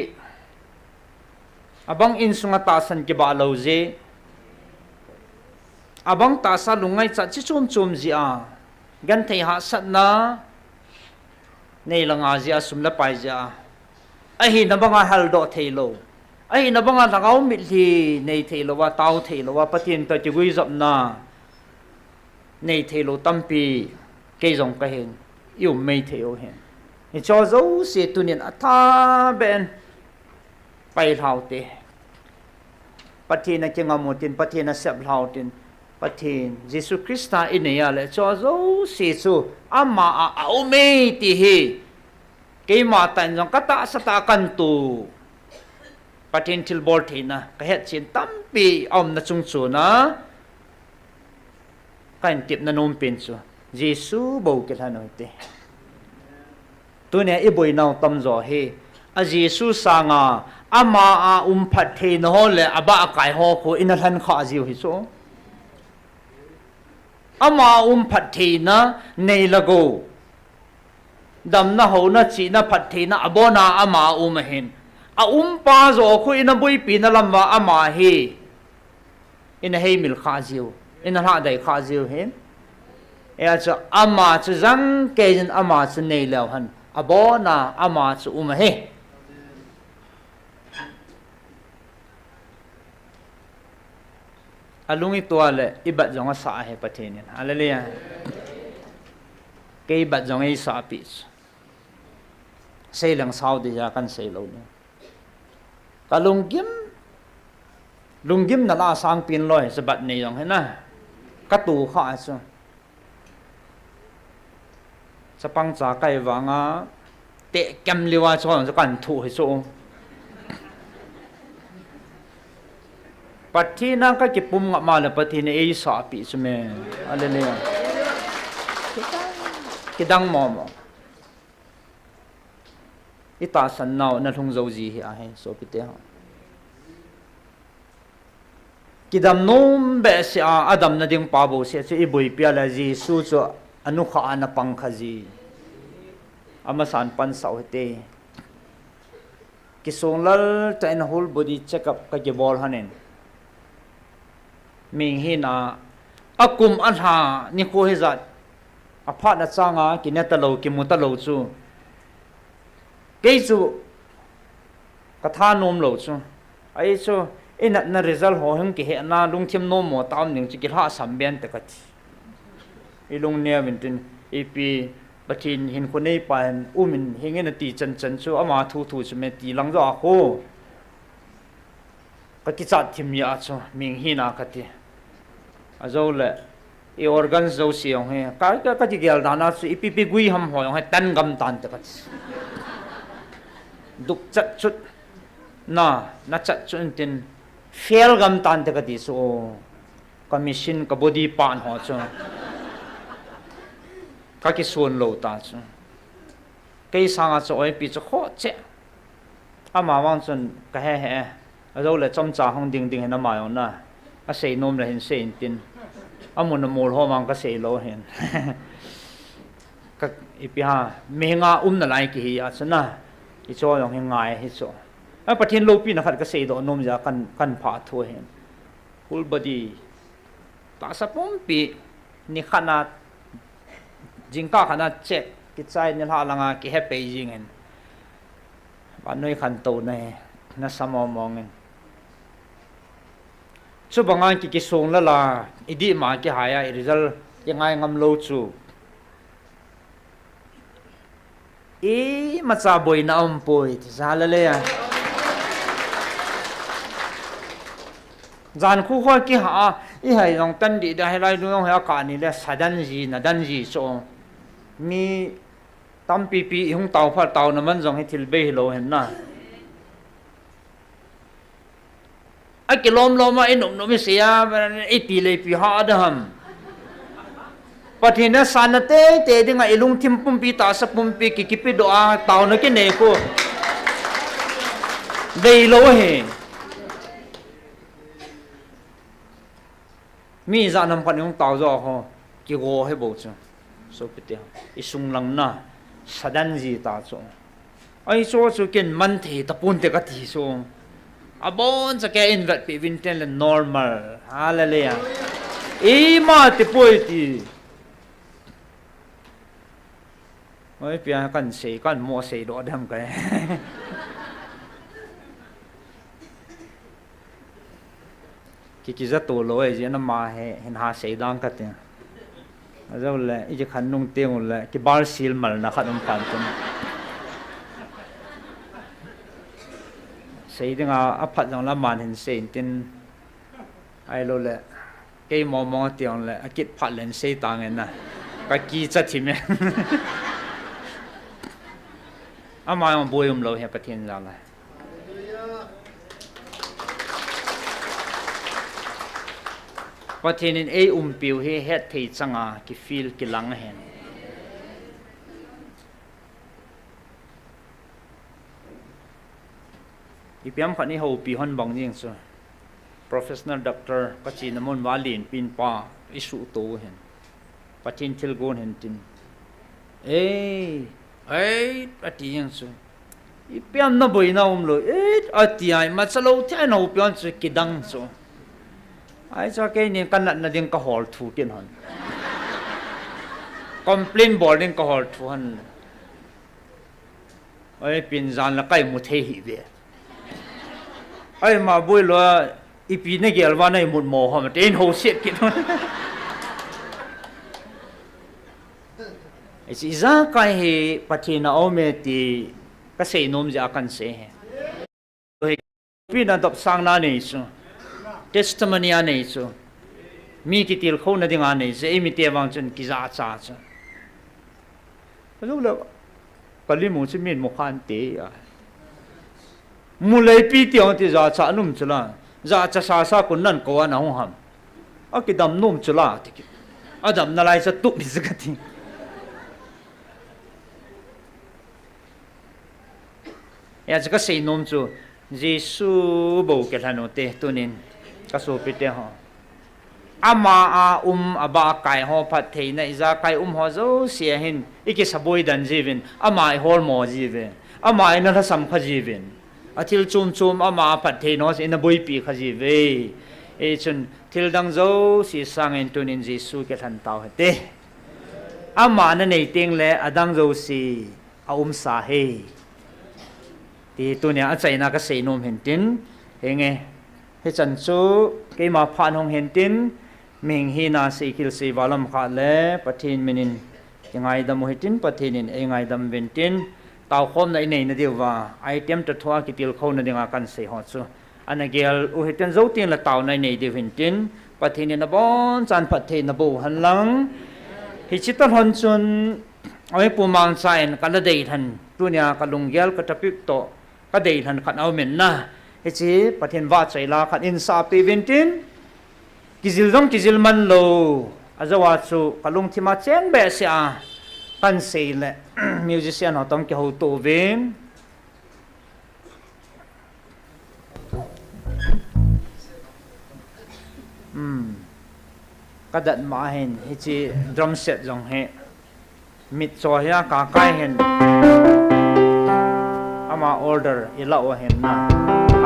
abang in sunga ta san ke ba lo je abang ta sa lungai cha chi chum ji a gan thei ha sat na nei langa ji a sum la pai ja a hi na banga hal do thei lo a hi na banga lagau mi li nei thei lo wa tau thei lo wa patin ta chi gui zop na nei thei lo tampi ke jong ka hen yu mei thei o hen ni cho zo se tunin atha ben pai lau te pathina chenga motin pathina sep lau tin pathin Jesu Christa ineya le cho zo se chu ama a o mei ti hi ke ma tan jong kata sata kan tu pathin thil bol thina ka het chin tampi om na chung chu na kan tip na nom pin chu Giêsu bầu cái thằng nói thế tôi này ít bồi nào tâm rõ he a Giêsu sang à ama a phát thế nó le aba cái ho ko in thân khá diệu hi so ama phát thế na nei lago đam na ho na chi na phát thế na abona ama hen a pa zo ko in bui pi na lamba ama he in he mil khá diệu in ha dai khá diệu hen e cho ama chu zang ke jin ama chu nei law han abona ama chu he alungi tua le ibat zonga sa he pathenin hallelujah ke ibat zonga i sa pi sei lang sau de ja kan sei lo ne ka lunggim na la sang pin loi sabat nei yong he na ka tu kha chu sapang cha kai wanga te kem liwa chon cho kan thu he so pathina ka ki pum nga ma la pathina e sa pi chume hallelujah kidang mo ita san naw na thung zo ji hi a he so pi te ha kidam nom be se a adam na ding pa bo se i bui pia la ji su cho anu kha ana pang kha ji ama san pan sau te ki song lal ta in whole body check up ka ge bol hanen ming hina akum anha ni ko he zat apha na changa kinata lo ki muta lo chu ke chu katha nom lo chu ai chu ina na result ho hang ki he na lung thim nom mo tam ning chi ki ha sam ben ta ka chi ilung ne mintin ep batin hin ko nei pan umin hingen ti chan chan chu ama thu thu chu me ti lang zo ko ka ki chat thim ya chu ming hina ka ti azole e organ zo si ong he ka ti gel dana su ipp gui ham ho ong he tan gam tan ta ka duk chat chut na chat chun tin fail gam tan ta ka ti so commission ka body pan ho chu ka ki suan lo ta chu ke sanga chu oi pi chu kho che ama wang chun ka he azole chom cha hong ding ding na ma yong na a sei nom la hin sein tin amun mol ho mang ka sei lo hen ka ipi ha menga na lai ki hi a chuna i cho yong hi ngai hi cho a pathin lo pi na khat ka sei do nom ja kan pha thu hen full body ta sa pom pi ni khana jingka khana check ki chai ni la langa ki he beijing en ba noi khan to nei na samo mong en chu bangang ki song la la idi ma ki haya result yangai ngam lo chu e macha boy na poi ti sala le ya jan khu kho ki ha i hai long tan di da hai lai du yong ha ka ni le sadan ji na dan ji so mi tam pi hung tau pha tau na man jong he thil be lo hen na a kilom loma inum no mi sia e pi le pi ha da ham pathina sanate te dinga ilung thim pum pi ta sa pum pi ki pi do a tau na ke ne ko dei lo he mi za nam pan yung tau zo ho ki go he bo chu so pite isung lang na sadan ji ta chu ai so chu ken man the ta pun te ka thi so abon sa ke invert pi vinten le normal hallelujah e ma te poi ti oi pia kan sei kan mo sei do dam ka ki za to lo e je na ma he hen ha sei dang ka te azau le i je khan nung te ngul le ki bar sil mal na khanum pan tum sei dinga a phat jong la man hen sei tin ai lo le ke mo mo tiong le a kit phat len sei tang en na ka ki cha thi me ama yong boyum lo he pathin la la pathin in ei piu he het thei changa ki feel ki lang hen ipiam khani ho pi hon bang ning so professional doctor pachi namon walin pin pa isu to hen pathin thil gon hen tin ei pati yang so ipiam na boy na lo ati ai ma chalo thai no pian chu kidang so ai cho cái này căn nặn là điên cả hol thu tiền hòn complain bol điên cả hol thu hòn ai pin gian là cái một thế hi về ai mà bôi lo ipi này cái alva này một mồ hòm tên hồ shit kia thôi chỉ ra cái hi pathin na ome ti cái sei nom ja kan se he pin na dop sang na nei so testimony anei so mi ki til khona dinga nei se emi te wang chen ki za cha cha lu lo pali mo chi min mo khan te ya mu lei pi ti on ti za cha num chula za cha sa kun nan ko na hu ham a ki dam num chula ti ki adam na lai sa tu mi zga ti ya zga sei nom chu Jesu bo ke thano te tunin kaso pite ho ama aba kai ho phat thei na iza kai ho zo sia hin iki saboi dan jivin ama hol mo jive ama ina la sam khajivin athil chum ama phat thei no ina boi pi khajive e chun thil dang zo si sang en tunin Jesu ke than taw hete ama na nei teng le adang zo si sa he ti tunia a chaina ka seinom hin tin henge he chan chu ke ma phan hong hen tin ming hi na se kil se walam kha le pathin minin ngai dam ho tin pathin in e ngai dam ven tin taw khom nai nei na dewa item to thwa ki til khon na dinga kan se ho chu anagel u heten zo tin la taw nai nei de ven tin pathin in a bon chan pathin na bo han lang hi chitan hon chun ai pu mang chain kala dei than tunia kalung gel ka tapik to ka dei than khan au men na he chi pathin wa chaila khan in sa pe ventin kizil man lo azawa chu kalung thima chen be sia kan sei le musician ho tom ke ho to ven kadat ma hen he chi drum set jong he mit cho ya ka kai hen ama order ila o hen na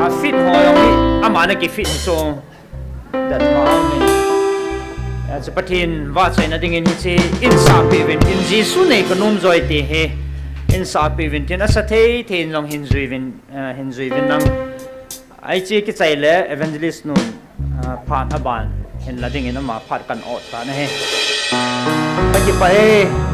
a fit ho yong ama na ki fit so dat ma men ya cha pathin wa chai na ding in chi in sa pe ven in Jesu nei ka nom zoi te he in sa pe ven tin asa thei thein long hin zui ven nang ai chi ki chai le evangelist nun phan aban hen la ding in ma phat kan ot ta na he pa ki pa he